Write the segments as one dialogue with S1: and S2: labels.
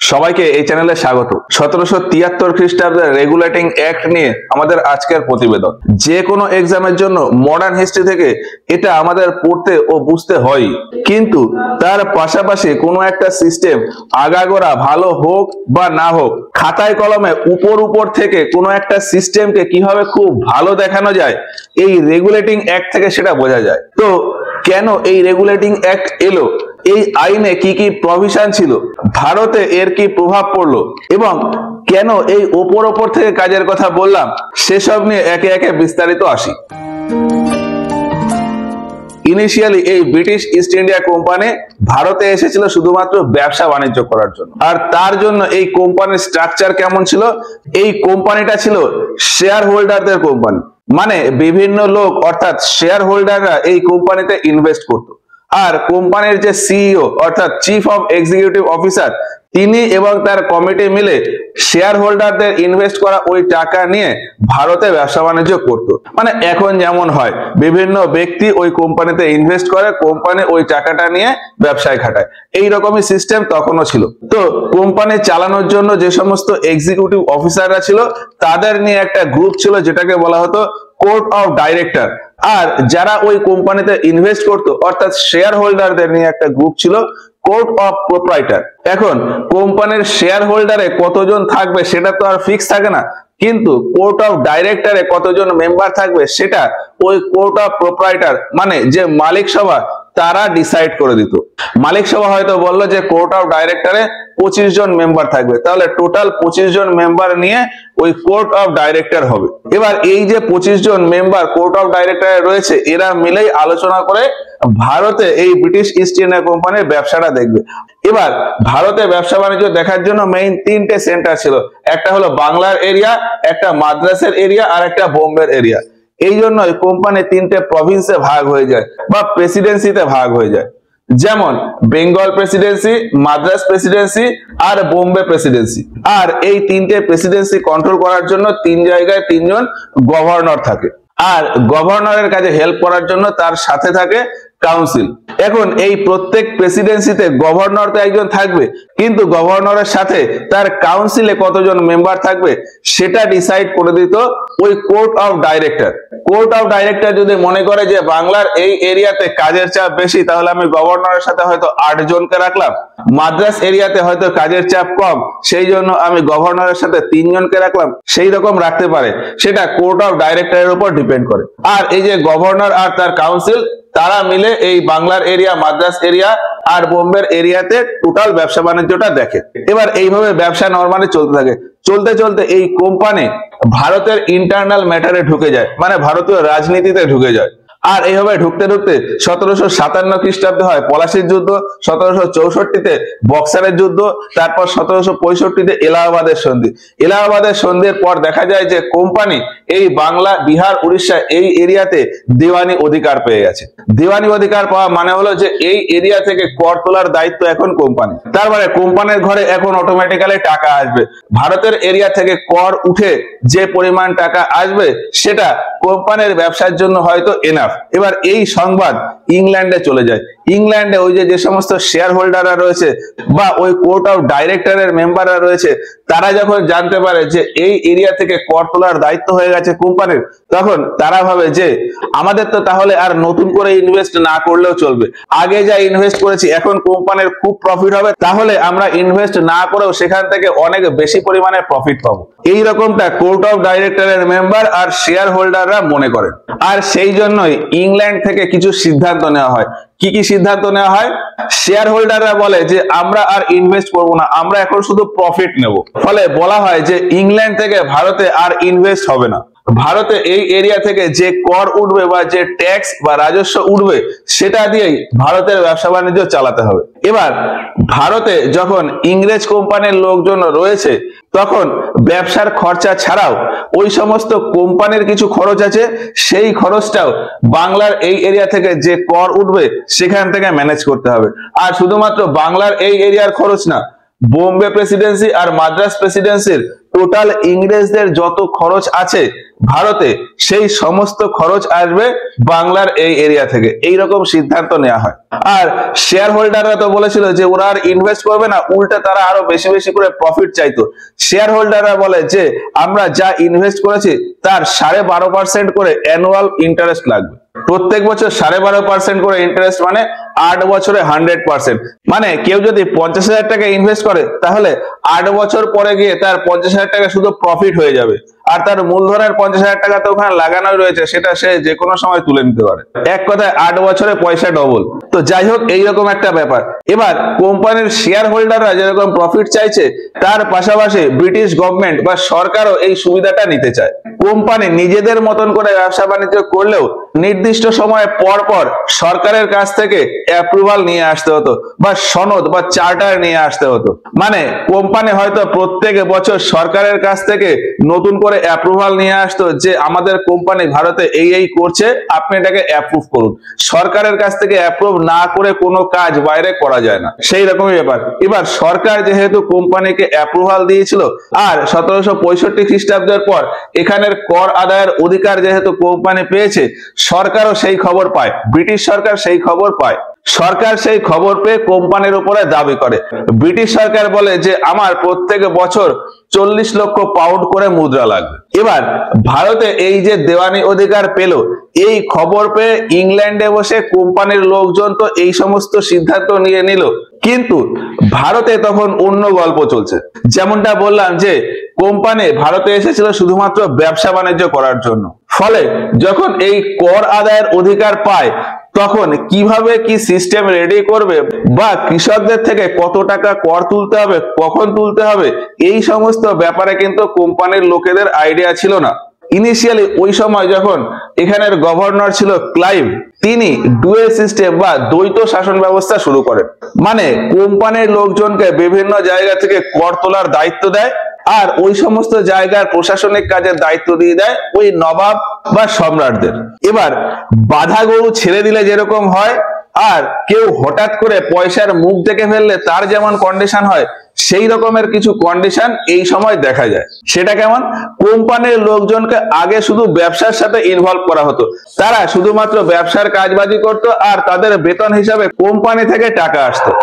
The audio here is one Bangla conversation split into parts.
S1: সবাইকে এই চ্যানেলে স্বাগত। 1773 খ্রিস্টাব্দের রেগুলেটিং অ্যাক্ট নিয়ে আমাদের আজকের প্রতিবেদন। যে কোনো এক্সামের জন্য মডার্ন হিস্ট্রি থেকে এটা আমাদের পড়তে ও বুঝতে হয়, কিন্তু তার পাশাপাশি কোনো একটা সিস্টেম আগাগোড়া ভালো হোক বা না হোক, খাতায় কলমে উপর থেকে কোনো একটা সিস্টেমকে কিভাবে খুব ভালো দেখানো যায় এই রেগুলেটিং অ্যাক্ট থেকে সেটা বোঝা যায়। তো কেন এই রেগুলেটিং অ্যাক্ট এলো, এই আইনে কি কি প্রভিশন ছিল, ভারতে এর কি প্রভাব পড়লো এবং কেন এই ওপর থেকে কাজের কথা বললাম, সেসব নিয়ে একে একে বিস্তারিত আসি। ইনিশিয়ালি এই ব্রিটিশ ইস্ট ইন্ডিয়া কোম্পানি ভারতে এসেছিল শুধুমাত্র ব্যবসা বাণিজ্য করার জন্য। আর তার জন্য এই কোম্পানির স্ট্রাকচার কেমন ছিল, এই কোম্পানিটা ছিল শেয়ার হোল্ডারদের কোম্পানি, মানে বিভিন্ন লোক অর্থাৎ শেয়ার হোল্ডাররা এই কোম্পানিতে ইনভেস্ট করত। আর কোম্পানির যে সিইও অর্থাৎ চিফ অফ এক্সিকিউটিভ অফিসার, তিনি এবং তার কমিটি মিলে শেয়ার হোল্ডারদের ইনভেস্ট করা ওই টাকা নিয়ে ভারতে ব্যবসা বাণিজ্য করত। মানে এখন যেমন হয়, বিভিন্ন ব্যক্তি ওই কোম্পানিতে ইনভেস্ট করে, কোম্পানি ওই টাকাটা নিয়ে ব্যবসায় খাটায়, এই রকমই সিস্টেম তখনও ছিল। তো কোম্পানি চালানোর জন্য যে সমস্ত এক্সিকিউটিভ অফিসাররা ছিল, তাদের নিয়ে একটা গ্রুপ ছিল যেটাকে বলা হতো কোর্ট অফ ডাইরেক্টর। আর যারা ওই কোম্পানিতে ইনভেস্ট করতো অর্থাৎ শেয়ার হোল্ডারদের নিয়ে একটা গ্রুপ ছিল কোর্ট অফ প্রোপ্রাইটার। এখন কোম্পানির শেয়ার হোল্ডারে কতজন থাকবে সেটা তো আর ফিক্স থাকে না, কিন্তু কোর্ট অফ ডাইরেক্টরে কতজন মেম্বার থাকবে সেটা ওই কোর্ট অফ প্রোপ্রাইটার মানে যে মালিক সভা, তারা ডিসাইড করে দিত। মালিক সভা হয়তো বললো যে কোর্ট অফ ডাইরেক্টরে 25 জন মেম্বার থাকবে, তাহলে টোটাল 25 জন মেম্বার নিয়ে ওই কোর্ট অফ ডাইরেক্টর হবে। এবার এই যে 25 জন মেম্বার কোর্ট অফ ডাইরেক্টরে রয়েছে, এরা মিলেই আলোচনা করে ভারতে এই ব্রিটিশ ইস্ট ইন্ডিয়া কোম্পানির ব্যবসাটা দেখবে। এবার ভারতে ব্যবসা বাণিজ্য দেখার জন্য মেইন তিনটে সেন্টার ছিল, একটা হলো বাংলার এরিয়া, একটা মাদ্রাসের এরিয়া আর একটা বোম্বের এরিয়া। এই জন্য কোম্পানি তিনটে প্রভিন্সে ভাগ হয়ে যায় বা প্রেসিডেন্সিতে ভাগ হয়ে যায়, যেমন বেঙ্গল প্রেসিডেন্সি, মাদ্রাস প্রেসিডেন্সি আর বোম্বে প্রেসিডেন্সি। আর এই তিনটে প্রেসিডেন্সি কন্ট্রোল করার জন্য তিন জায়গায় তিনজন গভর্নর থাকে, আর গভর্নরের কাজে হেল্প করার জন্য তার সাথে থাকে কাউন্সিল। এখন এই প্রত্যেক প্রেসিডেন্সিতে গভর্নর তো একজন থাকবে, কিন্তু গভর্নরের সাথে তার কাউন্সিলে কতজন মেম্বার থাকবে সেটা ডিসাইড করে দিত ওই court of director. Court of director যদি মনে করে যে বাংলার এই এরিয়াতে কাজের চাপ বেশি, তাহলে আমি গভর্নরের সাথে হয়তো 8 জনকে রাখলাম। মাদ্রাস এরিয়াতে হয়তো কাজের চাপ কম, সেই জন্য আমি গভর্নরের সাথে 3 জনকে রাখলাম, সেই রকম রাখতে পারে, সেটা কোর্ট অফ ডাইরেক্টরের উপর ডিপেন্ড করে। আর এই যে গভর্নর আর তার কাউন্সিল, তারা মিলে এই বাংলার এরিয়া, মাদ্রাস এরিয়া আর বোম্বের এরিয়াতে টোটাল ব্যবসা বাণিজ্যটা দেখে। এবার এইভাবে ব্যবসা নরমালি চলতে থাকে। চলতে চলতে এই কোম্পানি ভারতের ইন্টারনাল ম্যাটারে ঢুকে যায়, মানে ভারতীয় রাজনীতিতে ঢুকে যায়। আর এইভাবে ঢুকতে 1757 খ্রিস্টাব্দে হয় পলাশির যুদ্ধ, 1764-তে বক্সারের যুদ্ধ, তারপর 1765-তে এলাহাবাদের সন্ধি। এলাহাবাদের সন্ধির পর দেখা যায় যে কোম্পানি এই বাংলা, বিহার, উড়িষ্যা এই এরিয়াতে দেওয়ানি অধিকার পেয়ে গেছে। দেওয়ানি অধিকার পাওয়া মানে হলো যে এই এরিয়া থেকে কর তোলার দায়িত্ব এখন কোম্পানি। তার মানে কোম্পানির ঘরে এখন অটোমেটিক্যালি টাকা আসবে। ভারতের এরিয়া থেকে কর উঠে যে পরিমাণ টাকা আসবে সেটা কোম্পানির ব্যবসার জন্য হয়তো এনাফ। এবার এই সংবাদ ইংল্যান্ডে চলে যায়। ইংল্যান্ডে ওই যে সমস্ত শেয়ার হোল্ডাররা রয়েছে বা ওই কোর্ট অফ ডাইরেক্টরের মেম্বাররা রয়েছে, তারা যখন জানতে পারে যে এই এরিয়া থেকে কর তোলার দায়িত্ব হয়ে গেছে কোম্পানির, তখন তারা ভাবে যে আমাদের তো তাহলে আর নতুন করে ইনভেস্ট না করলেও চলবে, আগে যা ইনভেস্ট করেছি এখন কোম্পানির খুব প্রফিট হবে, তাহলে আমরা ইনভেস্ট না করেও সেখান থেকে অনেক বেশি পরিমাণে প্রফিট পাবো। এই রকমটা কোর্ট অফ ডাইরেক্টরের মেম্বার আর শেয়ার হোল্ডাররা মনে করেন। আর সেই জন্যই ইংল্যান্ড থেকে কিছু সিদ্ধান্ত নেওয়া হয়। কি কি সিদ্ধান্ত নেওয়া হয়? শেয়ার হোল্ডাররা বলে যে আমরা আর ইনভেস্ট করব না, আমরা এখন শুধু প্রফিট নেব। ফলে বলা হয় যে ইংল্যান্ড থেকে ভারতে আর ইনভেস্ট হবে না। ভারতে এই এরিয়া থেকে যে কর উঠবে বা যে ট্যাক্স বা রাজস্ব উঠবে সেটা দিয়েই ভারতের ব্যবসা বাণিজ্য চালাতে হবে। এবার ভারতে যখন ইংরেজ কোম্পানির লোকজন রয়েছে, তখন ব্যবসার খরচা ছাড়াও ওই সমস্ত কোম্পানির কিছু খরচ আছে, সেই খরচটাও বাংলার এই এরিয়া থেকে যে কর উঠবে সেখান থেকে ম্যানেজ করতে হবে। আর শুধুমাত্র বাংলার এই এরিয়ার খরচ না, বোম্বে প্রেসিডেন্সি আর মাদ্রাস প্রেসিডেন্সির টোটাল ইংরেজদের যত খরচ আছে ভারতে সেই সমস্ত খরচ আসবে বাংলার এই এরিয়া থেকে, এইরকম সিদ্ধান্ত নেওয়া হয়। আর শেয়ার হোল্ডাররা তো বলেছিল যে ওরা আর ইনভেস্ট করবে না, উল্টে তারা আরো বেশি বেশি করে প্রফিট চাইতো। শেয়ার হোল্ডাররা বলে যে আমরা যা ইনভেস্ট করেছি তার 12.5% করে অ্যানুয়াল ইন্টারেস্ট লাগবে। প্রত্যেক বছর 12.5% করে ইন্টারেস্ট, মানে 8 বছরে 100%। মানে কেউ যদি 50,000 টাকা ইনভেস্ট করে তাহলে 8 বছর পরে গিয়ে তার 50,000 টাকা শুধু প্রফিট হয়ে যাবে, আর তার মূলধনের 50,000 টাকা তো ওখানে লাগানোই রয়েছে, সেটা সে যে কোনো সময় তুলে নিতে পারে। এক কথায় 8 বছরে পয়সা ডবল। তো যাই হোক, এইরকম একটা ব্যাপার। এবার কোম্পানির শেয়ার হোল্ডাররা যেরকম প্রফিট চাইছে, তার পাশাপাশি ব্রিটিশ গভর্নমেন্ট বা সরকারও এই সুবিধাটা নিতে চায়। কোম্পানি নিজেদের মতন করে ব্যবসা বাণিজ্য করলেও নির্দিষ্ট সময় পর পর সরকারের কাছ থেকে অ্যাপ্রুভাল নিয়ে আসতে হতো, বা সনদ বা চার্টার নিয়ে আসতে হতো। মানে কোম্পানি হয়তো প্রত্যেক বছর সরকারের কাছ থেকে নতুন করে অ্যাপ্রুভাল নিয়ে আসতো যে আমাদের কোম্পানি ভারতে এই করছে, আপনি এটাকে অ্যাপ্রুভ করুন। সরকারের কাছ থেকে অ্যাপ্রুভ না করে কোনো কাজ বাইরে করা যায় না, সেই রকমই ব্যাপার। এবার সরকার যেহেতু কোম্পানিকে অ্যাপ্রুভাল দিয়েছিল, আর 1765 খ্রিস্টাব্দের পর এখানের কর আদায়ের অধিকার যেহেতু কোম্পানি পেয়েছে, সরকারও সেই খবর পায়, ব্রিটিশ সরকার সেই খবর পায়। সরকার সেই খবর পেয়ে কোম্পানির উপরে দাবি করে। ব্রিটিশ সরকার বলে যে আমার প্রত্যেক বছর 40 লক্ষ পাউন্ড করে মুদ্রা লাগবে। এবার ভারতে এই যে দেওয়ানি অধিকার পেল, এই খবর পেয়ে ইংল্যান্ডে বসে কোম্পানির লোকজন তো এই সমস্ত সিদ্ধান্ত নিয়ে নিল, কিন্তু ভারতে তখন অন্য গল্প চলছে। যেমনটা বললাম যে কোম্পানি ভারতে এসেছিল শুধুমাত্র ব্যবসা বাণিজ্য করার জন্য, ফলে যখন এই কর আদায়ের অধিকার পায় তখন কিভাবে কি সিস্টেম রেডি করবে, বা কৃষকদের থেকে কত টাকা কর তুলতে হবে, কখন তুলতে হবে, এই সমস্ত ব্যাপারে কিন্তু কোম্পানির লোকেদের আইডিয়া ছিল না। ইনিশিয়ালি ওই সময় যখন এখানের গভর্নর ছিল ক্লাইভ, তিনি ডুয়েল সিস্টেম বা দ্বৈত শাসন ব্যবস্থা শুরু করেন। মানে কোম্পানির লোকজনকে বিভিন্ন জায়গা থেকে কর তোলার দায়িত্ব দেয়, আর ওই সমস্ত জায়গার প্রশাসনিক কাজের দায়িত্ব দিয়ে দেয় ওই নবাব বা সম্রাটদের। এবার বাধা গরু ছেড়ে দিলে যেরকম হয়, আর কেউ হঠাৎ করে পয়সার মুখ দেখে ফেললে তার যেমন কন্ডিশন হয়, সেই রকমের কিছু কন্ডিশন এই সময় দেখা যায়। সেটা কেমন? কোম্পানির লোকজনকে আগে শুধু ব্যবসার সাথে ইনভলভ করা হতো, তারা শুধুমাত্র ব্যবসার কাজবাজি করতো, আর তাদের বেতন হিসাবে কোম্পানি থেকে টাকা আসতো।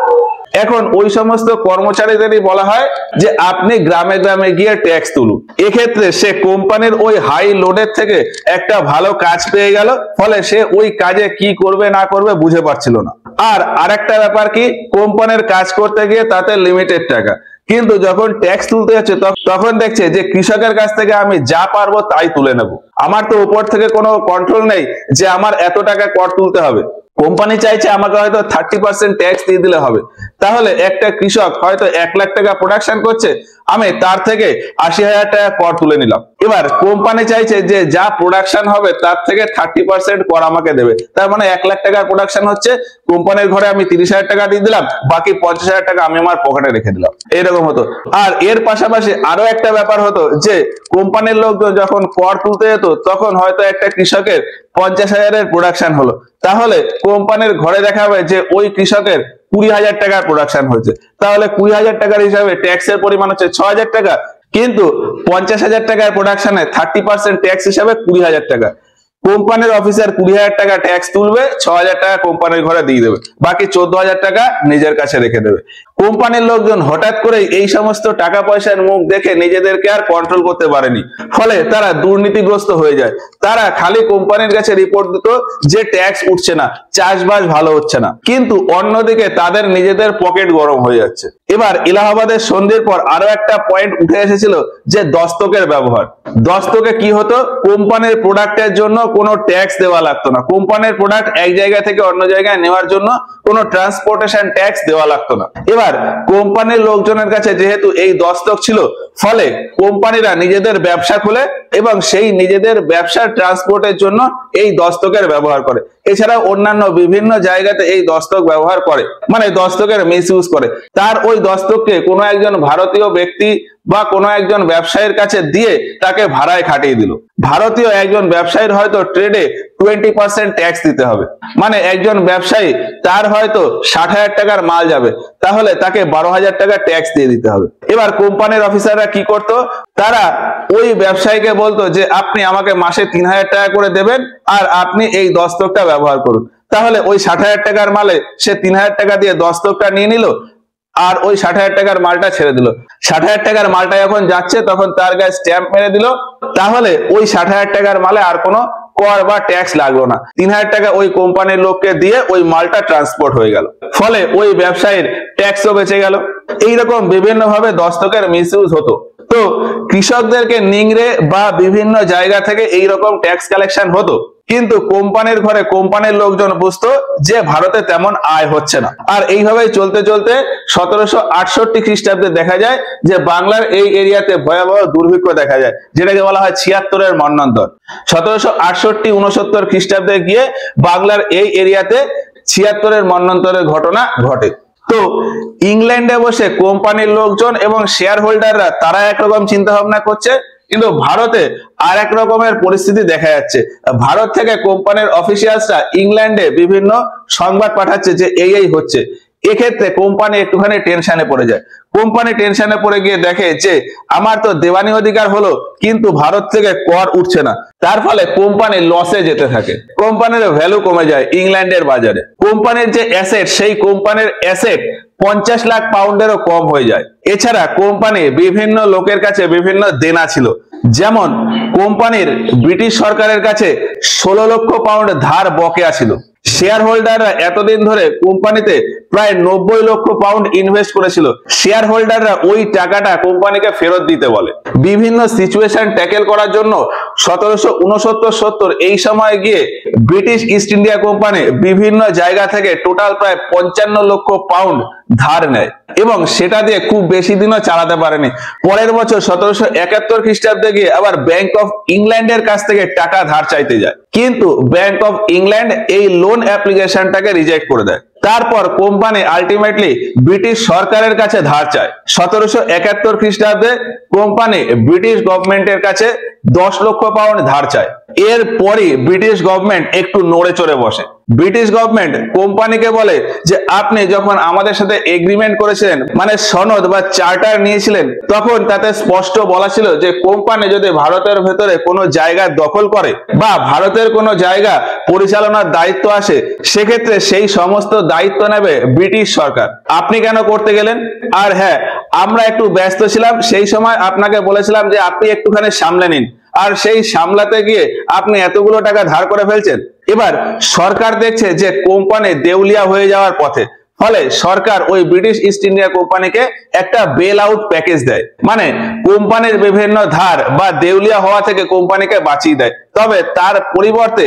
S1: এখন ওই সমস্ত কর্মচারীদেরই বলা হয় যে আপনি গ্রামে গ্রামে গিয়ে ট্যাক্স তুলুন। এক্ষেত্রে সে কোম্পানির ওই হাই লোডের থেকে একটা ভালো কাজ পেয়ে গেল, ফলে সে ওই কাজে কি করবে না করবে বুঝে পারছিল না। আর আরেকটা ব্যাপার কি, কোম্পানির কাজ করতে গিয়ে তাতে লিমিটেড টাকা, কিন্তু যখন ট্যাক্স তুলতে যাচ্ছে তখন দেখছে যে কৃষকের কাছ থেকে আমি যা পারবো তাই তুলে নেব, আমার তো উপর থেকে কোনো কন্ট্রোল নেই যে আমার এত টাকা কর তুলতে হবে। কোম্পানি চাইছে আমাকে হয়তো 30% ট্যাক্স দিয়ে দিলে হবে। তাহলে একটা কৃষক হয়তো 1 লাখ টাকা প্রোডাকশন করছে, আমি তার থেকে 80,000 টাকা কর তুলে নিলাম। এবার কোম্পানি চাইছে যে যা প্রোডাকশন হবে তার থেকে 30% কর আমাকে দেবে। তার মানে 1 লাখ টাকার প্রোডাকশন হচ্ছে, কোম্পানির ঘরে আমি 30,000 টাকা দিয়ে দিলাম, বাকি 50,000 টাকা আমি আমার পকেটে রেখে দিলাম, এরকম হতো। আর এর পাশাপাশি আরো একটা ব্যাপার হতো যে কোম্পানির লোকজন যখন কর তুলতে যেত, তখন হয়তো একটা কৃষকের 50,000 এর প্রোডাকশন হলো, তাহলে কোম্পানির ঘরে দেখাবে যে ওই কৃষকের 20,000 টাকার প্রোডাকশন হয়েছে, তাহলে 20,000 টাকার হিসাবে ট্যাক্সের পরিমাণ হচ্ছে 6,000 টাকা, কিন্তু 50,000 টাকার প্রোডাকশনে 30% ট্যাক্স হিসাবে 20,000 টাকা। কোম্পানির অফিসার 20,000 টাকা ট্যাক্স তুলবে, 6,000 টাকা কোম্পানির ঘরে দিয়ে দেবে, বাকি 14,000 টাকা নিজের কাছে রেখে দেবে। কোম্পানির লোকজন হঠাৎ করে এই সমস্ত টাকা পয়সার মুখ দেখে নিজেদেরকে আর কন্ট্রোল করতে পারেনি, ফলে তারা দুর্নীতিগ্রস্ত হয়ে যায়। তারা খালি কোম্পানির কাছে রিপোর্ট দিত যে ট্যাক্স উঠছে না, চাষবাস ভালো হচ্ছে না, কিন্তু অন্যদিকে তাদের নিজেদের পকেট গরম হয়ে যাচ্ছে। এবার এলাহাবাদের সন্ধির পর আরো একটা পয়েন্ট উঠে এসেছিল যে দস্তকের ব্যবহার। দস্তকে কি হতো, কোম্পানির প্রোডাক্টের জন্য কোনো ট্যাক্স দেওয়া লাগতো না, কোম্পানির প্রোডাক্ট এক জায়গা থেকে অন্য জায়গায় নেওয়ার জন্য কোনো ট্রান্সপোর্টেশন ট্যাক্স দেওয়া লাগতো না। এবার কোম্পানির লোকজনের কাছে যেহেতু এই দস্তক ছিল, ফলে কোম্পানিরা নিজেদের ব্যবসা খোলে এবং সেই নিজেদের ব্যবসার ট্রান্সপোর্টের জন্য এই দস্তকের ব্যবহার করে। এছাড়া অন্যান্য বিভিন্ন জায়গাতে এই দস্তক ব্যবহার করে, মানে দস্তকের মিসইউজ করে। তার ওই দস্তককে কোনো একজন ভারতীয় ব্যক্তি বা কোনো একজন ব্যবসায়ীর কাছে দিয়ে তাকে ভাড়ায় খাটিয়ে দিল। ভারতীয় একজন ব্যবসায়ীর হয়তো ট্রেডে 20% ট্যাক্স দিতে হবে, মানে একজন ব্যবসায়ী তার হয়তো 60,000 টাকার মাল যাবে, তাহলে তাকে 12,000 টাকা ট্যাক্স দিয়ে দিতে হবে। এবার কোম্পানির অফিসাররা ব্যবসায়ীরা কি করতো, তারা ওই ব্যবসায়ীকে বলতো যে আপনি আমাকে মাসে 3000 টাকা করে দেবেন আর আপনি এই দস্তকটা ব্যবহার করুন। তাহলে ওই 60,000 টাকার মালে সে 3000 টাকা দিয়ে দস্তকটা নিয়ে নিল আর ওই 60,000 টাকার মালটা ছেড়ে দিল। 60,000 টাকার মালটা যখন যাচ্ছে তখন তার গায়ে স্ট্যাম্প মেরে দিল, তাহলে ওই 60,000 টাকার মালে আর কোনো কর বা ট্যাক্স লাগলো না। 3000 টাকা ওই কোম্পানির লোককে দিয়ে ওই মালটা ট্রান্সপোর্ট হয়ে গেল, ফলে ওই ব্যবসায়ীর ট্যাক্সও বেঁচে গেল। এইরকম বিভিন্ন ভাবে দস্তকের মিসইউজ হতো। তো কৃষকদেরকে নিংড়ে বা বিভিন্ন জায়গা থেকে এইরকম ট্যাক্স কালেকশন হতো, কিন্তু কোম্পানির ঘরে কোম্পানির লোকজন বুঝতো যে ভারতে তেমন আয় হচ্ছে না। আর এইভাবেই চলতে চলতে 1768 খ্রিস্টাব্দে দেখা যায় যে বাংলার এই এরিয়াতে ভয়াবহ দুর্ভিক্ষ দেখা যায়, যেটাকে বলা হয় 76-এর মন্বন্তর। 1768-69 খ্রিস্টাব্দে গিয়ে বাংলার এই এরিয়াতে 76-এর মন্বন্তরের ঘটনা ঘটে। তো ইংল্যান্ডে বসে কোম্পানির লোকজন এবং শেয়ার হোল্ডাররা তারা একরকম চিন্তা ভাবনা করছে, কিন্তু ভারতে আর এক রকমের পরিস্থিতি দেখা যাচ্ছে। ভারত থেকে কোম্পানির অফিসিয়ালসরা ইংল্যান্ডে বিভিন্ন সংবাদ পাঠাচ্ছে যে এই হচ্ছে। এক্ষেত্রে কোম্পানি একটুখানি টেনশনে পড়ে যায়। কোম্পানি টেনশনে পড়ে গিয়ে দেখে যে আমার তো দেওয়ানি অধিকার হলো, কিন্তু ভারত থেকে কর উঠছে না। তার ফলে কোম্পানি লসে যেতে থাকে, কোম্পানির ভ্যালু কমে যায় ইংল্যান্ডের বাজারে। কোম্পানির যে অ্যাসেট, সেই কোম্পানির অ্যাসেট 50 লাখ পাউন্ডেরও কম হয়ে যায়। এছাড়া কোম্পানি বিভিন্ন লোকের কাছে বিভিন্ন দেনা ছিল, যেমন কোম্পানির ব্রিটিশ সরকারের কাছে 16 লক্ষ পাউন্ড ধার বকেয়া ছিল। শেয়ার হোল্ডাররা এতদিন ধরে কোম্পানিতে প্রায় 90 লক্ষ পাউন্ড ইনভেস্ট করেছিল। শেয়ার হোল্ডাররা ওই টাকাটা কোম্পানিকে ফেরত দিতে বলে। বিভিন্ন সিচুয়েশন ট্যাকেল করার জন্য 1769-70 এই সময় গিয়ে ব্রিটিশ ইস্ট ইন্ডিয়া কোম্পানি বিভিন্ন জায়গা থেকে টোটাল প্রায় 55 লক্ষ পাউন্ড ধার নেয় এবং সেটা দিয়ে খুব বেশি দিনও চালাতে পারেনি। পরের বছর 1771 খ্রিস্টাব্দে গিয়ে আবার ব্যাংক অফ ইংল্যান্ডের কাছ থেকে টাকা ধার চাইতে যায়, কিন্তু ব্যাংক অফ ইংল্যান্ড এই লোন অ্যাপ্লিকেশনটাকে রিজেক্ট করে দেয়। তারপর কোম্পানি আলটিমেটলি ব্রিটিশ সরকারের কাছে ধার চায়। 1771 খ্রিস্টাব্দে কোম্পানি ব্রিটিশ গভর্নমেন্টের কাছে 10 লক্ষ পাউন্ড ধার চায়। এরপরই ব্রিটিশ গভর্নমেন্ট একটু নড়ে চড়ে বসে। ব্রিটিশ গভর্নমেন্ট কোম্পানিকে বলে যে আপনি যখন আমাদের সাথে এগ্রিমেন্ট করেছিলেন, মানে সনদ বা চার্টার নিয়েছিলেন, তখন তাতে স্পষ্ট বলা ছিল যে কোম্পানি যদি ভারতের ভেতরে কোনো জায়গা দখল করে বা ভারতের কোনো জায়গা পরিচালনার দায়িত্ব আসে, সেক্ষেত্রে সেই সমস্ত দায়িত্ব নেবে ব্রিটিশ সরকার। আপনি কেন করতে গেলেন? আর হ্যাঁ, আমরা একটু ব্যস্ত ছিলাম, সেই সময় আপনাকে বলেছিলাম যে আপনি একটুখানি সামলে নিন, আর সেই সামলাতে গিয়ে আপনি এতগুলো টাকা ধার করে ফেলছেন। এবার সরকার দেখছে যে কোম্পানি দেউলিয়া হয়ে যাওয়ার পথে, ফলে সরকার ওই ব্রিটিশ ইস্ট ইন্ডিয়া কোম্পানিকে একটা বেল আউট প্যাকেজ দেয়, মানে কোম্পানির বিভিন্ন ধার বা দেউলিয়া হওয়া থেকে কোম্পানিকে বাঁচিয়ে দেয়। তবে তার পরিবর্তে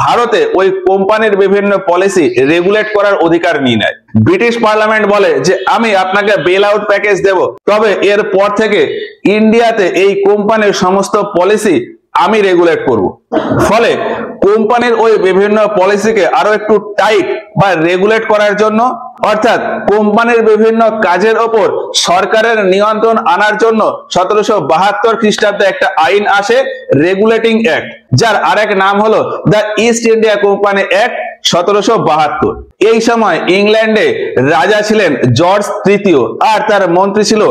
S1: ভারতে ওই কোম্পানির বিভিন্ন পলিসি রেগুলেট করার অধিকার নিয়ে নেয়। ব্রিটিশ পার্লামেন্ট বলে যে আমি আপনাকে বেল আউট প্যাকেজ দেব, তবে এর পর থেকে ইন্ডিয়াতে এই কোম্পানির সমস্ত পলিসি আমি রেগুলেট করব। ফলে কোম্পানির ওই বিভিন্ন পলিসিকে আরো একটু টাইট বা রেগুলেট করার জন্য, অর্থাৎ কোম্পানির বিভিন্ন কাজের ওপর সরকারের নিয়ন্ত্রণ আনার জন্য 1772 খ্রিস্টাব্দে একটা আইন আসে, রেগুলেটিং অ্যাক্ট, যার আরেক নাম হলো the east India company act 1772। এই সময় ইংল্যান্ডে রাজা ছিলেন জর্জ তৃতীয় আর তার মন্ত্রী ছিল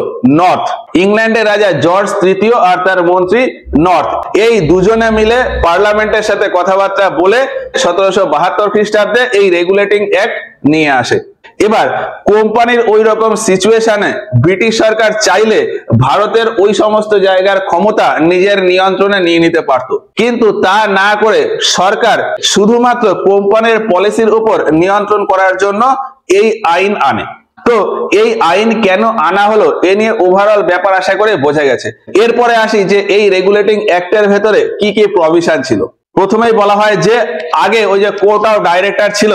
S1: নর্থ। ইংল্যান্ডের রাজা জর্জ তৃতীয় আর তার মন্ত্রী নর্থ, এই দুজনে মিলে পার্লামেন্টের সাথে কথাবার্তা বলে 1772 খ্রিস্টাব্দে এই রেগুলেটিং অ্যাক্ট নিয়ে আসে। এবার কোম্পানির ওই রকম সিচুয়েশনে ব্রিটিশ সরকার চাইলে ভারতের ওই সমস্ত জায়গার ক্ষমতা নিজের নিয়ন্ত্রণে নিয়ে নিতে পারত, কিন্তু তা না করে সরকার শুধুমাত্র কোম্পানির পলিসির উপর নিয়ন্ত্রণ করার জন্য এই আইন আনে। তো এই আইন কেন আনা হলো এ নিয়ে ওভারঅল ব্যাপার আশা করে বোঝা গেছে। এরপরে আসি যে এই রেগুলেটিং অ্যাক্টের ভেতরে কি কি প্রভিশন ছিল। প্রথমেই বলা হয় যে আগে ওই যে কোর্ট অফ ডাইরেক্টর ছিল,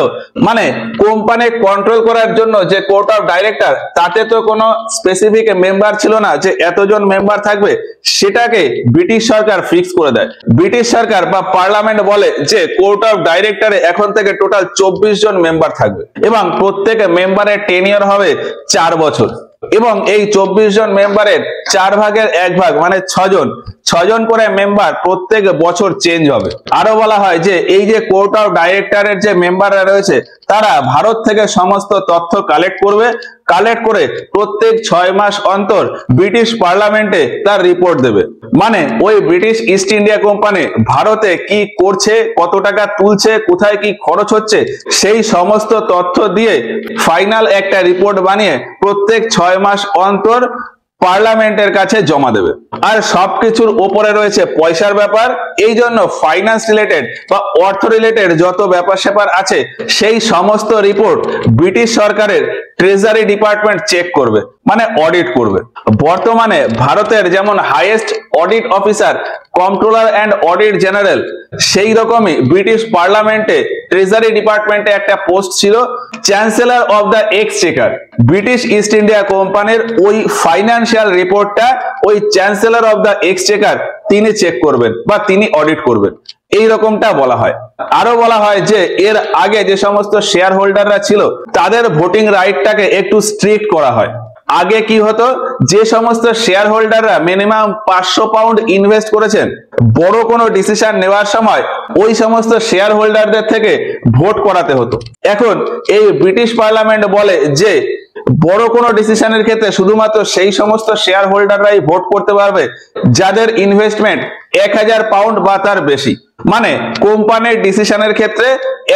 S1: মানে কোম্পানি কন্ট্রোল করার জন্য যে কোর্ট অফ ডাইরেক্টর, তাতে তো কোনো স্পেসিফিক মেম্বার ছিল না যে এতজন মেম্বার থাকবে, সেটাকে ব্রিটিশ সরকার ফিক্স করে দেয়। ব্রিটিশ সরকার বা পার্লামেন্ট বলে যে কোর্ট অফ ডাইরেক্টরে এখন থেকে টোটাল 24 জন মেম্বার থাকবে এবং প্রত্যেক মেম্বারের টেনিয়র হবে 4 বছর, এবং এই 24 জন মেম্বারের 4 ভাগের 1 ভাগ মানে 6 জন, 6 জন করে মেম্বার প্রত্যেক বছর চেঞ্জ হবে। আরো বলা হয় যে এই যে কোর্ট অফ ডাইরেক্টরের যে মেম্বাররা রয়েছে তারা ভারত থেকে সমস্ত তথ্য কালেক্ট করে প্রত্যেক 6 মাস অন্তর ব্রিটিশ পার্লামেন্টে তার রিপোর্ট দেবে। মানে ওই ব্রিটিশ ইস্ট ইন্ডিয়া কোম্পানি ভারতে কি করছে, কত টাকা তুলছে, কোথায় কি খরচ হচ্ছে, সেই সমস্ত তথ্য দিয়ে ফাইনাল একটা রিপোর্ট বানিয়ে প্রত্যেক 6 মাস অন্তর পার্লামেন্টের কাছে জমা দেবে। আর সবকিছুর উপরে রয়েছে পয়সার ব্যাপার। এই জন্য ফাইন্যান্স রিলেটেড বা অর্থ রিলেটেড যত ব্যাপার স্যাপার আছে সেই সমস্ত রিপোর্ট ব্রিটিশ সরকারের ট্রেজারি ডিপার্টমেন্ট চেক করবে, মানে অডিট করবে। বর্তমানে ভারতের যেমন highest audit officer controller and audit general, সেই রকমই ব্রিটিশ পার্লামেন্টে ট্রেজারি ডিপার্টমেন্টে একটা পোস্ট ছিল chancellor of the Exchequer. British east India কোম্পানির ওই ফাইন্যান্সিয়াল রিপোর্টটা ওই চ্যান্সেলর অফ দ্য এক্সচেকার তিনি চেক করবেন বা তিনি অডিট করবেন, এই রকমটা বলা হয়। আরো বলা হয় যে এর আগে যে সমস্ত শেয়ার হোল্ডাররা ছিল তাদের ভোটিং রাইটটাকে একটু স্ট্রিক্ট করা হয়। আগে কি হতো, যে সমস্ত শেয়ার হোল্ডাররা মিনিমাম 500 পাউন্ড ইনভেস্ট করেছেন, বড় কোনো ডিসিশন নেওয়ার সময় ওই সমস্ত শেয়ার হোল্ডারদের থেকে ভোট করাতে হতো। এখন এই ব্রিটিশ পার্লামেন্ট বলে যে বড় কোনো ডিসিশনের ক্ষেত্রে শুধুমাত্র সেই সমস্ত শেয়ার হোল্ডাররাই ভোট করতে পারবে যাদের ইনভেস্টমেন্ট 1000 পাউন্ড বা তার বেশি। মানে কোম্পানির ডিসিশনের ক্ষেত্রে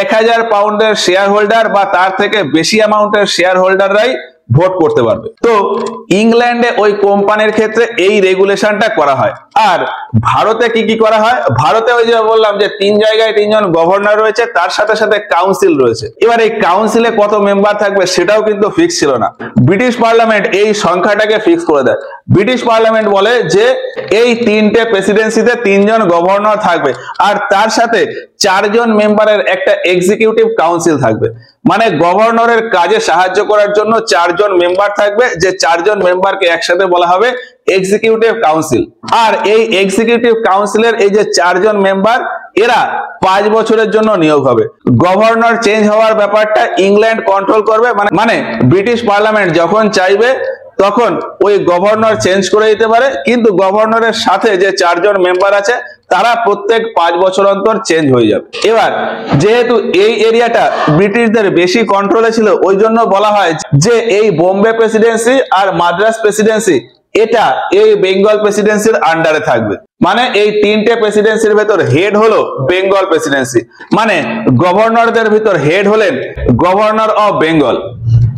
S1: 1000 পাউন্ডের শেয়ার হোল্ডার বা তার থেকে বেশি অ্যামাউন্টের শেয়ার হোল্ডাররাই ভোট করতে পারবে। তো ইংল্যান্ডে ওই কোম্পানির ক্ষেত্রে এই রেগুলেশনটা করা হয়। আর ভারতে কি করা হয়, ভারতে ওই যে বললাম যে 3 জায়গায় 3 জন গভর্নর রয়েছে, তার সাথে সাথে কাউন্সিল রয়েছে। এবার এই কাউন্সিলে কত মেম্বার থাকবে সেটাও কিন্তু ফিক্স ছিল না। ব্রিটিশ পার্লামেন্ট এই সংখ্যাটাকে ফিক্স করে দেয়। ব্রিটিশ পার্লামেন্ট বলে যে এই 3টে প্রেসিডেন্সিতে 3 জন গভর্নর থাকবে আর তার সাথে 4 জন মেম্বারের একটা এক্সিকিউটিভ কাউন্সিল থাকবে। মানে গভর্নরের কাজে সাহায্য করার জন্য 4 জন মেম্বার থাকবে, যে 4 জন মেম্বারকে একসাথে বলা হবে এক্সিকিউটিভ কাউন্সিল। আর এই এক্সিকিউটিভ কাউন্সিলের এই যে 4 জন মেম্বার, এরা 5 বছরের জন্য নিয়োগ হবে। গভর্নর চেঞ্জ হওয়ার ব্যাপারটা ইংল্যান্ড কন্ট্রোল করবে। মানে ব্রিটিশ পার্লামেন্ট যখন চাইবে তখন ওই গভর্নর চেঞ্জ করে দিতে পারে, কিন্তু গভর্নরের সাথে যে 4 জন মেম্বার আছে তারা প্রত্যেক 5 বছর অন্তর চেঞ্জ হয়ে যাবে। এবার যেহেতু এই এরিয়াটা ব্রিটিশদের বেশি কন্ট্রোলে ছিল, ওই জন্য বলা হয় যে এই বোম্বে প্রেসিডেন্সি আর মাদ্রাস প্রেসিডেন্সি এটা এই বেঙ্গল প্রেসিডেন্সির আন্ডারে থাকবে। মানে এই 3টে প্রেসিডেন্সির ভেতর হেড হলো বেঙ্গল প্রেসিডেন্সি। মানে গভর্নরদের ভিতর হেড হলেন গভর্নর অফ বেঙ্গল।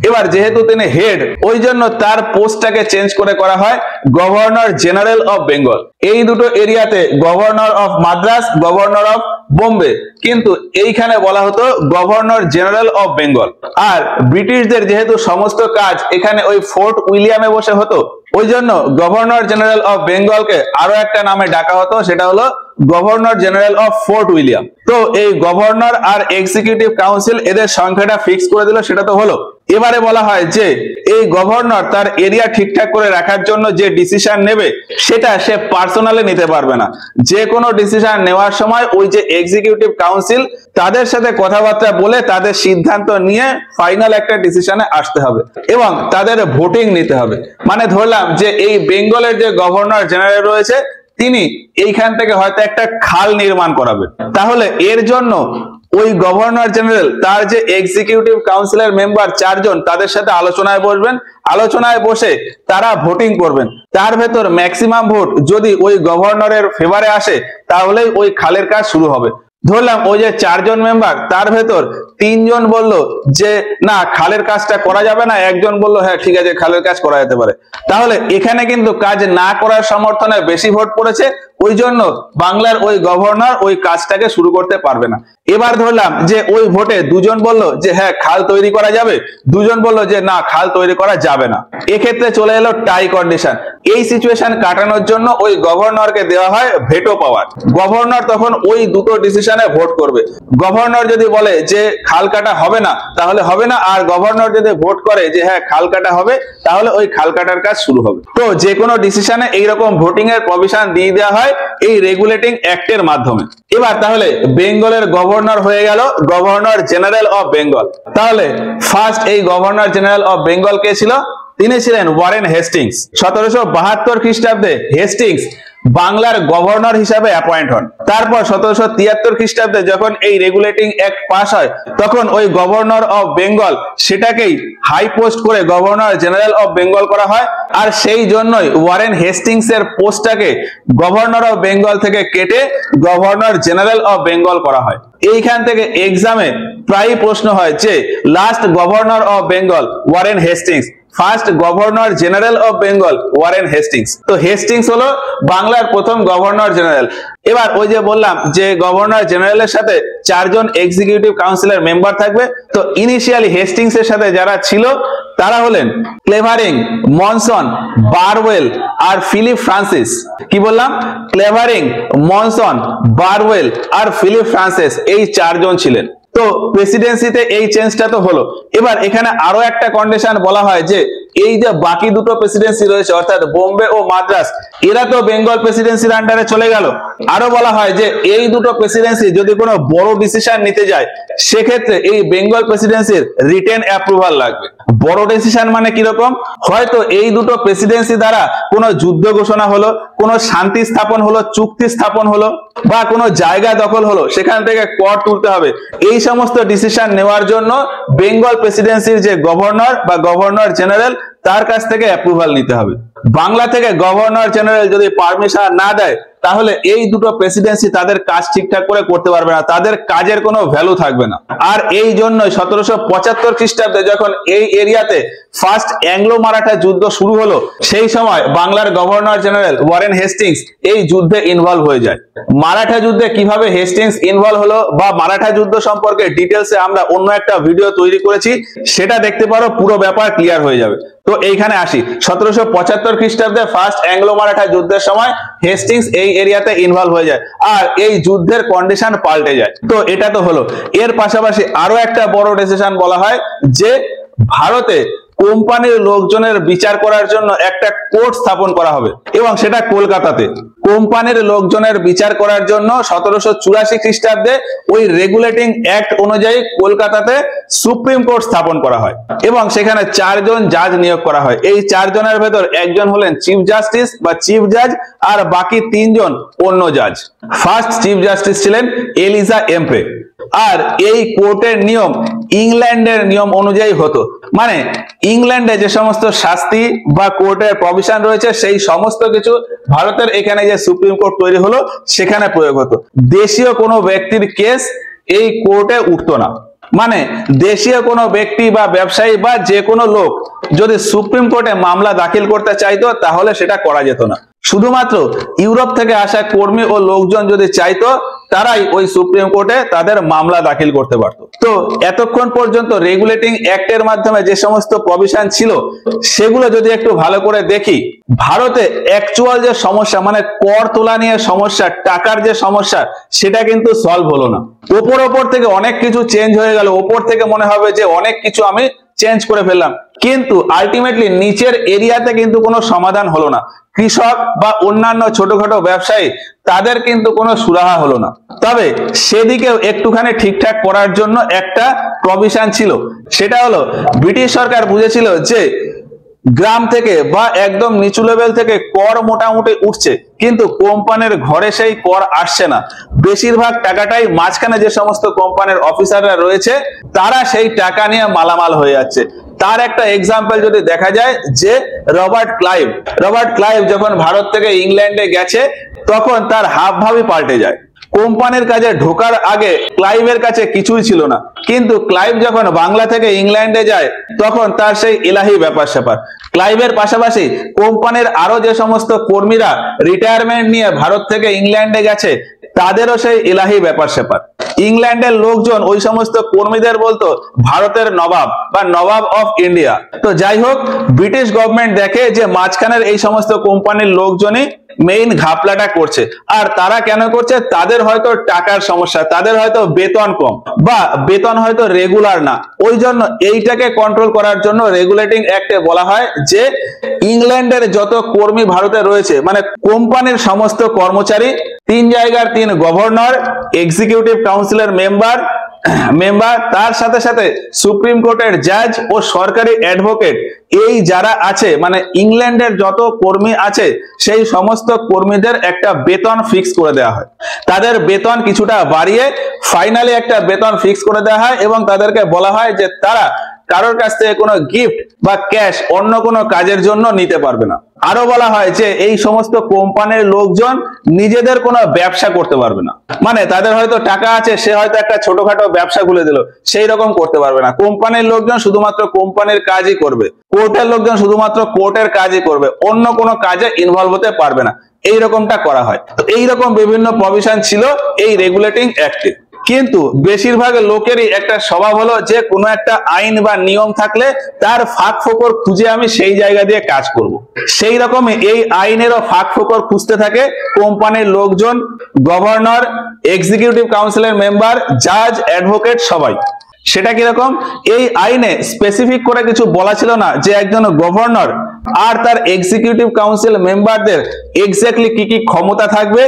S1: এবার যেহেতু তিনি হেড, ওই জন্য তার পোস্টটাকে চেঞ্জ করে করা হয় গভর্নর জেনারেল অফ বেঙ্গল। এই দুটো এরিয়াতে governor of Madras, governor of Bombay, কিন্তু এইখানে বলা হতো গভর্নর জেনারেল অফ বেঙ্গল। আর ব্রিটিশদের যেহেতু সমস্ত কাজ এখানে ওই ফোর্ট উইলিয়ামে বসে হতো, ওই জন্য গভর্নর জেনারেল অফ বেঙ্গলকে আরো একটা নামে ডাকা হতো, সেটা হলো governor general of fort William. তো এই গভর্নর আর এক্সিকিউটিভ কাউন্সিল এদের সংখ্যাটা ফিক্স করে দিল, সেটা তো হলো। এবারে বলা হয় যে এই গভর্নর তার এরিয়া ঠিকঠাক করে রাখার জন্য যে ডিসিশন নেবে সেটা সে পার্সোনালি নিতে পারবে না। যে কোনো ডিসিশন নেওয়ার সময় ওই যে এক্সিকিউটিভ কাউন্সিল তাদের সাথে কথাবার্তা বলে তাদের সিদ্ধান্ত নিয়ে ফাইনাল একটা ডিসিশনে আসতে হবে এবং তাদের ভোটিং নিতে হবে। মানে ধরলাম যে এই বেঙ্গলের যে গভর্নর জেনারেল রয়েছে তিনি এইখান থেকে হয়তো একটা খাল নির্মাণ করাবেন, তাহলে এর জন্য ওই গভর্নর জেনারেল তার যে এক্সিকিউটিভ কাউন্সিলের মেম্বার 4 জন তাদের সাথে আলোচনায় বসবেন। আলোচনায় বসে তারা ভোটিং করবেন। তার ভেতর ম্যাক্সিমাম ভোট যদি ওই গভর্নরের ফেভারে আসে তাহলেই ওই খালের কাজ শুরু হবে। ধরলাম ওই যে 4 জন মেম্বার, তার ভেতর 3 জন বলল যে না খালের কাজটা করা যাবে না, একজন বলল হ্যাঁ ঠিক আছে খালের কাজ করা যেতে পারে। তাহলে এখানে কিন্তু কাজ না করার সমর্থনে বেশি ভোট পড়েছে, ওই জন্য বাংলার ওই গভর্নর ওই কাজটাকে শুরু করতে পারবে না। এবার ধরলাম যে ওই ভোটে 2 জন বলল যে হ্যাঁ খাল তৈরি করা যাবে, 2 জন বলল যে না খাল তৈরি করা যাবে না। এক্ষেত্রে চলে এলো টাই কন্ডিশন। এই সিচুয়েশন কাটানোর জন্য ওই গভর্নরকে দেওয়া হয় ভেটো পাওয়ার। গভর্নর তখন ওই দুটো ডিসিশনে ভোট করবে। গভর্নর যদি বলে যে খাল কাটা হবে না তাহলে হবে না, আর গভর্নর যদি ভোট করে যে হ্যাঁ খাল কাটা হবে তাহলে ওই খাল কাটার কাজ শুরু হবে। তো যে কোনো ডিসিশনে এইরকম ভোটিং এর প্রভিশন দিয়ে দেওয়া হয় এই রেগুলেটিং অ্যাক্টের মাধ্যমে। এবার তাহলে বেঙ্গলের গভর্নর হয়ে গেল গভর্নর জেনারেল অফ বেঙ্গল। তাহলে ফার্স্ট এই গভর্নর জেনারেল অফ বেঙ্গল কে ছিল? তিনি ছিলেন ওয়ারেন হেস্টিংস। 1772 খ্রিস্টাব্দে হেস্টিংস বাংলার গভর্নর হিসাবে অ্যাপয়েন্ট হন। তারপর 1773 খ্রিস্টাব্দে যখন এই রেগুলেটিং অ্যাক্ট পাস হয়, তখন ওই গভর্নর অফ বেঙ্গল সেটাকেই হাই পোস্ট করে গভর্নর জেনারেল অফ বেঙ্গল করা হয়। আর সেই জন্যই ওয়ারেন হেস্টিংস এর পোস্টটাকে গভর্নর অফ বেঙ্গল থেকে কেটে গভর্নর জেনারেল অফ বেঙ্গল করা হয়। এইখান থেকে এক্সামে প্রায় প্রশ্ন হয় যে last governor of Bengal Warren Hastings, first governor general of Bengal Warren Hastings. তো হেস্টিংস হলো বাংলার প্রথম গভর্নর জেনারেল। এবার ওই যে বললাম যে গভর্নর জেনারেলের সাথে 4 জন এক্সিকিউটিভ কাউন্সিলের মেম্বার থাকবে। তো ইনিশিয়ালি হেস্টিংস এর সাথে যারা ছিল তারা হলেন ক্লেভারিং, মনসন, বারওয়েল আর ফিলিপ ফ্রান্সিস। কি বললাম? ক্লেভারিং, মনসন, বারওয়েল আর ফিলিপ ফ্রান্সিস, এই 4 জন ছিলেন। তো প্রেসিডেন্সিতে এই চেঞ্জটা তো হলো। এবার এখানে আরো একটা কন্ডিশন বলা হয় যে এই যে বাকি দুটো প্রেসিডেন্সি রয়েছে অর্থাৎ বোম্বে ও মাদ্রাস, এরা তো বেঙ্গল প্রেসিডেন্সির আন্ডারে চলে গেল। আরো বলা হয় যে এই দুটো প্রেসিডেন্সি যদি কোনো বড় ডিসিশন নিতে যায় সেক্ষেত্রে এই বেঙ্গল প্রেসিডেন্সির রিটেন অ্যাপ্রুভাল লাগবে। বড় ডিসিশন মানে কিরকম? হয়তো এই দুটো প্রেসিডেন্সি দ্বারা কোনো যুদ্ধ ঘোষণা হলো, কোনো শান্তি স্থাপন হলো, চুক্তি স্থাপন হলো বা কোনো জায়গা দখল হলো, সেখান থেকে কর তুলতে হবে। এই সমস্ত ডিসিশন নেওয়ার জন্য বেঙ্গল প্রেসিডেন্সির যে গভর্নর বা গভর্নর জেনারেল তার কাছ থেকে অ্যাপ্রুভাল নিতে হবে। বাংলা থেকে গভর্নর জেনারেল যদি পারমিশন না দেয় তাহলে এই দুটো প্রেসিডেন্সি তাদের কাজ ঠিকঠাক করে করতে পারবে না, তাদের কাজের কোনো ভ্যালু থাকবে না। আর এই জন্যই 1775 খ্রিস্টাব্দে যখন এই এরিয়াতে ফার্স্ট অ্যাংলো মারাঠা যুদ্ধ শুরু হলো, সেই সময় বাংলার গভর্নর জেনারেল ওয়ারেন হেস্টিংস এই যুদ্ধে ইনভলভ হয়ে যায়। মারাঠা যুদ্ধে কিভাবে হেস্টিংস ইনভলভ হলো বা মারাঠা যুদ্ধ সম্পর্কে ডিটেলসে আমরা অন্য একটা ভিডিও তৈরি করেছি, সেটা দেখতে পারো, পুরো ব্যাপার ক্লিয়ার হয়ে যাবে। তো এইখানে আসি, 1775 খ্রিস্টাব্দে ফার্স্ট অ্যাংলো মারাঠা যুদ্ধের সময় হেস্টিংস এই এরিয়াতে ইনভলভ হয়ে যায় আর এই যুদ্ধের কন্ডিশন পাল্টে যায়। তো এটা তো হলো। এর পাশাপাশি আরো একটা বড় ডিসিশন বলা হয় যে ভারতে কোম্পানির লোকজনের বিচার করার জন্য একটা কোর্ট স্থাপন করা হবে এবং সেটা কলকাতাতে। কোম্পানির লোকজনের বিচার করার জন্য 1784 খ্রিস্টাব্দে ওই রেগুলেটিং অ্যাক্ট অনুযায়ী কলকাতাতে সুপ্রিম কোর্ট স্থাপন করা হয় এবং সেখানে 4 জন জাজ নিয়োগ করা হয়। এই 4 জনের ভেতর একজন হলেন চিফ জাস্টিস বা চিফ জাজ আর বাকি 3 জন অন্য জাজ। ফার্স্ট চিফ জাস্টিস ছিলেন এলিজা এমপে। আর এই কোর্টের নিয়ম ইংল্যান্ডের নিয়ম অনুযায়ী হতো, মানে ইংল্যান্ডে যে সমস্ত শাস্তি বা কোর্টের প্রভিশন রয়েছে সেই সমস্ত কিছু ভারতের এখানে যে সুপ্রিম কোর্ট তৈরি হলো সেখানে প্রয়োগ হতো। দেশীয় কোনো ব্যক্তির কেস এই কোর্টে উঠতো না, মানে দেশীয় কোনো ব্যক্তি বা ব্যবসায়ী বা যে কোনো লোক যদি সুপ্রিম কোর্টে মামলা দাখিল করতে চাইতো তাহলে সেটা করা যেত না। শুধুমাত্র ইউরোপ থেকে আসা কর্মী ও লোকজন যদি চাইতো তারাই ওই সুপ্রিম কোর্টে তাদের মামলা দাখিল করতে পারত। তো এতক্ষণ পর্যন্ত রেগুলেটিং অ্যাক্টের মাধ্যমে যে সমস্ত প্রভিশন ছিল সেগুলো যদি একটু ভালো করে দেখি, ভারতে অ্যাকচুয়াল যে সমস্যা মানে কর তোলা নিয়ে সমস্যা, টাকার যে সমস্যা, সেটা কিন্তু সলভ হলো না। ওপর থেকে অনেক কিছু চেঞ্জ হয়ে গেল, ওপর থেকে মনে হবে যে অনেক কিছু আমি চেঞ্জ করে ফেললাম, কিন্তু আলটিমেটলি নিচের এরিয়াতে কিন্তু কোনো সমাধান হলো না। কৃষক বা অন্যান্য ছোটখাটো ব্যবসায়ী তাদের কিন্তু কোনো সুরাহা হলো না। তবে সেদিকেও একটুখানি ঠিকঠাক করার জন্য একটা প্রভিশন ছিল, সেটা হলো ব্রিটিশ সরকার বুঝেছিল যে গ্রাম থেকে বা একদম নিচু লেভেল থেকে কর মোটামুটি উঠছে কিন্তু কোম্পানির ঘরে সেই কর আসছে না, বেশিরভাগ টাকাটাই মাঝখানে যে সমস্ত কোম্পানির অফিসাররা রয়েছে তারা সেই টাকা নিয়ে মালামাল হয়ে যাচ্ছে। তার একটা এক্সাম্পল যদি দেখা যায় যে রবার্ট ক্লাইভ যখন ভারত থেকে ইংল্যান্ডে গেছে তখন তার হাবভাবই পাল্টে যায়। কোম্পানির কাজে ঢোকার আগে ক্লাইভের কাছে কিছুই ছিল না, কিন্তু ক্লাইভ যখন বাংলা থেকে ইংল্যান্ডে যায় তখন তার সেই ইলাহি ব্যাপার স্যাপার। ক্লাইভের পাশাপাশি কোম্পানির আরো যে সমস্ত কর্মীরা রিটায়ারমেন্ট নিয়ে ভারত থেকে ইংল্যান্ডে গেছে তাদেরও সেই ইলাহি ব্যাপার স্যাপার। ইংল্যান্ডের লোকজন ওই সমস্ত কর্মীদের বলতো ভারতের নবাব বা নবাব অফ ইন্ডিয়া। তো যাই হোক, ব্রিটিশ গভর্নমেন্ট দেখে যে মাঝখানের এই সমস্ত কোম্পানির লোকজনই মেইন ঘাপলাটা করছে। আর তারা কেন করছে? তাদের হয়তো টাকার সমস্যা, তাদের হয়তো বেতন কম বা বেতন হয়তো রেগুলার না। ওই জন্য এইটাকে কন্ট্রোল করার জন্য রেগুলেটিং অ্যাক্টে বলা হয় যে ইংল্যান্ডের যত কর্মী ভারতে রয়েছে মানে কোম্পানির সমস্ত কর্মচারী, 3 জায়গার 3 গভর্নর, এক্সিকিউটিভ কাউন্সিলের মেম্বার, মেম্বার, তার সাথে সাথে সুপ্রিম কোর্টের জাজ ও সরকারি অ্যাডভোকেট, এই যারা আছে মানে ইংল্যান্ডের যত কর্মী আছে সেই সমস্ত কর্মীদের একটা বেতন ফিক্স করে দেওয়া হয়। তাদের বেতন কিছুটা বাড়িয়ে ফাইনালি একটা বেতন ফিক্স করে দেওয়া হয় এবং তাদেরকে বলা হয় যে তারা কারোর কাছ থেকে কোনো গিফট বা ক্যাশ অন্য কোনো কাজের জন্য নিতে পারবে না। আরো বলা হয় যে এই সমস্ত কোম্পানির লোকজন নিজেদের কোনো ব্যবসা করতে পারবে না, মানে তাদের হয়তো টাকা আছে, সে হয়তো একটা ছোটখাটো ব্যবসা খুলে দিল, সেই রকম করতে পারবে না। কোম্পানির লোকজন শুধুমাত্র কোম্পানির কাজই করবে, কোর্টের লোকজন শুধুমাত্র কোর্টের কাজই করবে, অন্য কোনো কাজে ইনভলভ হতে পারবে না, এইরকমটা করা হয়। এইরকম বিভিন্ন প্রভিশন ছিল এই রেগুলেটিং অ্যাক্টে। কিন্তু বেশিরভাগ লোকেরই একটা স্বভাব হলো যে কোনো একটা আইন বা নিয়ম থাকলে তার ফাঁক ফোকর খুঁজে আমি সেই জায়গা দিয়ে কাজ করব। সেই রকমই এই আইনেরও ফাঁক ফোকর খুঁজতে থাকে কোম্পানির লোকজন, গভর্নর, এক্সিকিউটিভ কাউন্সিলের মেম্বার, জাজ, অ্যাডভোকেট সবাই। সেটা কিরকম? এই আইনে স্পেসিফিক করে কিছু বলা ছিল না যে একজন গভর্নর আর তার এক্সিকিউটিভ কাউন্সিল মেম্বারদের এক্স্যাক্টলি কি কি ক্ষমতা থাকবে,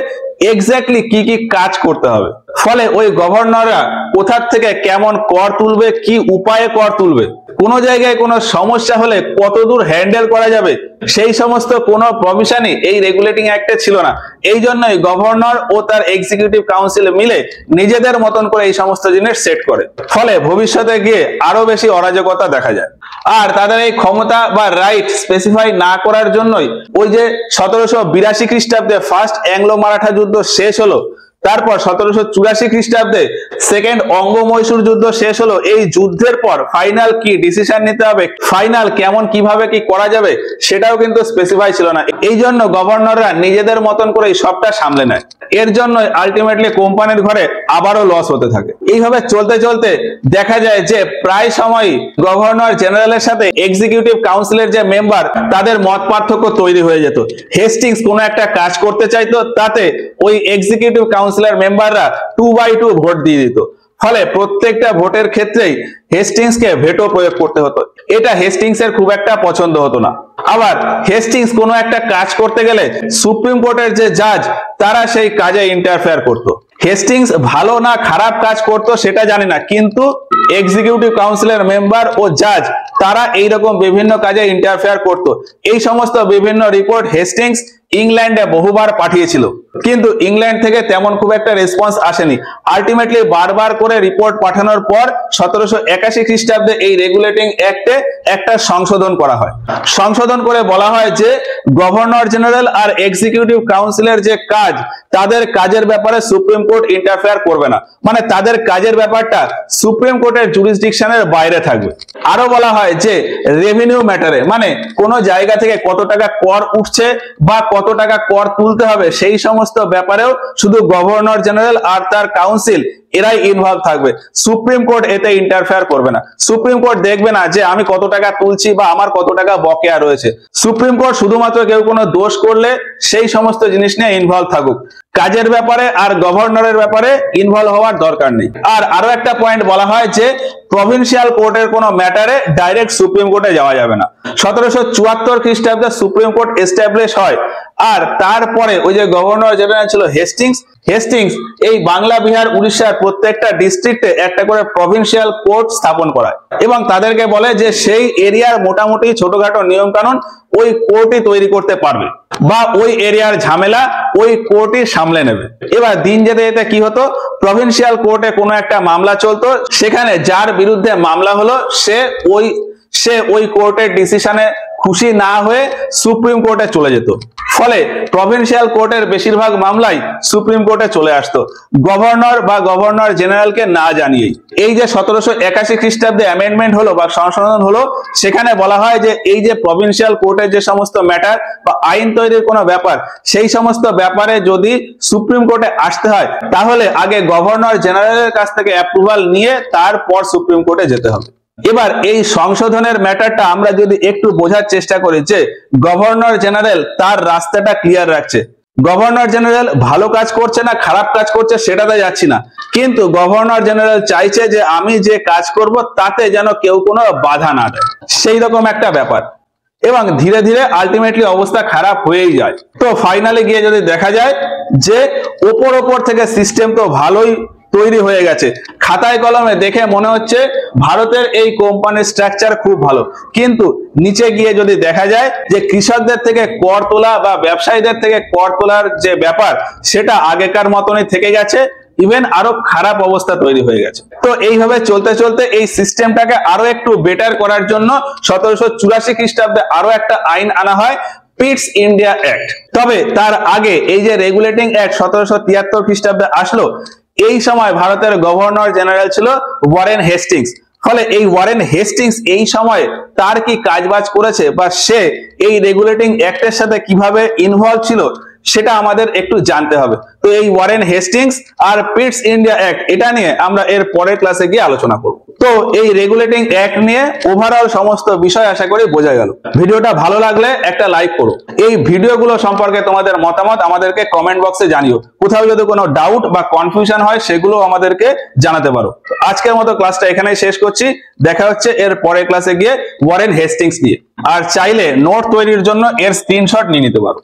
S1: এক্স্যাক্টলি কি কি কাজ করতে হবে। ফলে ওই গভর্নররা কোথার থেকে কেমন কর তুলবে, কি উপায়ে কর তুলবে, কোন জায়গায় কোনো সমস্যা হলে কতদূর হ্যান্ডেল করা যাবে, সেই সমস্ত কোনো প্রভিশনই এই রেগুলেটিং অ্যাক্টে ছিল না। এই জন্যই গভর্নর ও তার এক্সিকিউটিভ কাউন্সিল মিলে নিজেদের মতন করে এই সমস্ত জিনিস সেট করে। ফলে ভবিষ্যতে গিয়ে আরো বেশি অরাজকতা দেখা যায়। আর তাদের এই ক্ষমতা বা রাইট স্পেসিফাই না করার জন্যই ওই যে 1782 খ্রিস্টাব্দে ফার্স্ট অ্যাংলো মারাঠা যুদ্ধ শেষ হলো, তারপর 1784 খ্রিস্টাব্দে সেকেন্ড অঙ্গ মহীশূর যুদ্ধ শেষ হলো। এই যুদ্ধের পর ফাইনাল কি ডিসিশন নিতে হবে, ফাইনাল কেমন কিভাবে কি করা যাবে, সেটাও কিন্তু স্পেসিফাই ছিল না। এই জন্য গভর্নররা নিজেদের মতন করে সবটা সামলে নেয়। এর জন্য আলটিমেটলি কোম্পানির ঘরে আবারও লস হতে থাকে। এইভাবে চলতে চলতে দেখা যায় যে প্রায় সময় গভর্নর জেনারেলের সাথে এক্সিকিউটিভ কাউন্সিলের যে মেম্বার তাদের মত পার্থক্য তৈরি হয়ে যেত। হেস্টিংস কোনো একটা কাজ করতে চাইতো, তাতে ওই এক্সিকিউটিভ কাউন্সিলের মেম্বাররা 2/2 ভোট দিয়ে দিত। ফলে প্রত্যেকটা ভোটের ক্ষেত্রেই হেস্টিংসকে ভেটো প্রয়োগ করতে হতো। এটা হেস্টিংসের খুব একটা পছন্দ হতো না। আবার হেস্টিংস কোনো একটা কাজ করতে গেলে সুপ্রিম কোর্টের যে জাজ তারা সেই কাজে ইন্টারফেয়ার করতো। হেস্টিংস ভালো না খারাপ কাজ করতো সেটা জানি না, কিন্তু এক্সিকিউটিভ কাউন্সিলের মেম্বার ও জাজ তারা এইরকম বিভিন্ন কাজে ইন্টারফেয়ার করতো। এই সমস্ত বিভিন্ন রিপোর্ট হেস্টিংস ইংল্যান্ডে বহুবার পাঠিয়েছিল, কিন্তু ইংল্যান্ড থেকে তেমন খুব একটা রেসপন্স আসেনি। আলটিমেটলি বারবার করে রিপোর্ট পাঠানোর পর 1781 খ্রিস্টাব্দে এই রেগুলেটিং অ্যাক্টে একটা সংশোধন করা হয়। সংশোধন করে বলা হয় যে গভর্নর জেনারেল আর এক্সিকিউটিভ কাউন্সিলের যে কাজ, তাদের কাজের ব্যাপারে সুপ্রিম কোর্ট ইন্টারফেয়ার করবে না, মানে তাদের কাজের ব্যাপারটা সুপ্রিম কোর্টের জুরিসডিকশনের বাইরে থাকবে। আরো বলা হয় যে রেভিনিউ ম্যাটারে, মানে কোন জায়গা থেকে কত টাকা কর উঠছে বা কত টাকা কর তুলতে হবে, সেই সমস্ত ব্যাপারেও শুধু গভর্নর জেনারেল আর তার কাউন্সিল এরাই ইনভলভ থাকবে। সুপ্রিম কোর্ট এতে ইন্টারফেয়ার করবে না। সুপ্রিম কোর্ট দেখবে না যে আমি কত টাকা তুলছি বা আমার কত টাকা বকেয়া রয়েছে। সুপ্রিম কোর্ট শুধুমাত্র কেউ কোনো দোষ করলে সেই সমস্ত জিনিস নিয়ে ইনভলভ থাকুক, কাজের ব্যাপারে আর গভর্নরের ব্যাপারে ইনভলভ হওয়ার দরকার নেই। আর আরো একটা পয়েন্ট বলা হয় যে প্রভিন্সিয়াল কোর্টের কোনো ম্যাটারে ডাইরেক্ট সুপ্রিম কোর্টে যাওয়া যাবে না। 1774 খ্রিস্টাব্দে সুপ্রিম কোর্ট এস্টাবলিশ হয়। আর তারপরে ওই যে গভর্নর জেনারেল ছিল হেস্টিংস, হেস্টিংস এই বাংলা, বিহার, উড়িষ্যার প্রত্যেকটা ডিস্ট্রিক্টে একটা করে প্রভিন্সিয়াল কোর্ট স্থাপন করায় এবং তাদেরকে বলে যে সেই এরিয়ার মোটামুটি ছোটখাটো নিয়ম কানুন ওই কোর্টই তৈরি করতে পারবে বা ওই এরিয়ার ঝামেলা ওই কোর্টই সামলে নেবে। এবার দিন যেতে যেতে কি হতো, প্রভিন্সিয়াল কোর্টে কোনো একটা মামলা চলতো, সেখানে যার বিরুদ্ধে মামলা হলো সে ওই কোর্টের ডিসিশনে খুশি না হয়ে সুপ্রিম কোর্টে চলে যেত। ফলে প্রভিন্সিয়াল কোর্টের বেশিরভাগ মামলাই সুপ্রিম কোর্টে চলে আসতো গভর্নর বা গভর্নর জেনারেলকে না জানিয়েই। এই যে 1781 খ্রিস্টাব্দে অ্যামেন্ডমেন্ট হলো বা সংশোধন হলো, সেখানে বলা হয় যে এই যে প্রভিন্সিয়াল কোর্টের যে সমস্ত ম্যাটার বা আইন তৈরির কোনো ব্যাপার, সেই সমস্ত ব্যাপারে যদি সুপ্রিম কোর্টে আসতে হয় তাহলে আগে গভর্নর জেনারেলের কাছ থেকে অ্যাপ্রুভাল নিয়ে তারপর সুপ্রিম কোর্টে যেতে হবে। এবার এই সংশোধনের ম্যাটারটা আমরা যদি একটু বোঝার চেষ্টা করি যে গভর্নর জেনারেল তার রাস্তাটা ক্লিয়ার রাখছে। গভর্নর জেনারেল ভালো কাজ করছে না খারাপ কাজ করছে সেটাতে যাচ্ছি না, কিন্তু গভর্নর জেনারেল চাইছে যে আমি যে কাজ করব তাতে যেন কেউ কোনো বাধা না দেয়, সেই রকম একটা ব্যাপার। এবং ধীরে ধীরে আলটিমেটলি অবস্থা খারাপ হয়েই যায়। তো ফাইনালি গিয়ে যদি দেখা যায় যে ওপর থেকে সিস্টেম তো ভালোই তৈরি হয়ে গেছে। খাতায় কলমে দেখে মনে হচ্ছে ভারতের এই কোম্পানির স্ট্রাকচার খুব ভালো, কিন্তু নিচে গিয়ে যদি দেখা যায় যে কৃষকদের থেকে কর তোলা বা ব্যবসায়ীদের থেকে কর তোলার যে ব্যাপার সেটা আগেকার মতনই থেকে গেছে, ইভেন আরো খারাপ অবস্থা তৈরি হয়ে গেছে। তো এইভাবে চলতে চলতে এই সিস্টেমটাকে আরো একটু বেটার করার জন্য 1784 খ্রিস্টাব্দে আরো একটা আইন আনা হয়, পিটস ইন্ডিয়া অ্যাক্ট। তবে তার আগে এই যে রেগুলেটিং অ্যাক্ট 1773 খ্রিস্টাব্দে আসলো, এই সময় ভারতের গভর্নর জেনারেল ছিল ওয়ারেন হেস্টিংস। ফলে এই ওয়ারেন হেস্টিংস এই সময় তার কি কাজবাজ করেছে বা সে এই রেগুলেটিং অ্যাক্টের সাথে কিভাবে ইনভলভ ছিল সেটা আমাদের একটু জানতে হবে। তো এই ওয়ারেন হেস্টিংস আর পিটস ইন্ডিয়া অ্যাক্ট এটা নিয়ে আমরা এর পরের ক্লাসে গিয়ে আলোচনা করব। তো এই রেগুলেটিং অ্যাক্ট নিয়ে ওভারঅল সমস্ত বিষয় আশা করি বোঝা গেল। ভিডিওটা ভালো লাগলে একটা লাইক করো। এই ভিডিওগুলো সম্পর্কে তোমাদের মতামত আমাদেরকে কমেন্ট বক্সে জানিও। কোথাও যদি কোনো ডাউট বা কনফিউশন হয় সেগুলো আমাদেরকে জানাতে পারো। আজকের মতো ক্লাসটা এখানেই শেষ করছি। দেখা হচ্ছে এর পরের ক্লাসে গিয়ে ওয়ারেন হেস্টিংস নিয়ে। আর চাইলে নোট তৈরির জন্য এর স্ক্রিনশট নিয়ে নিতে পারো।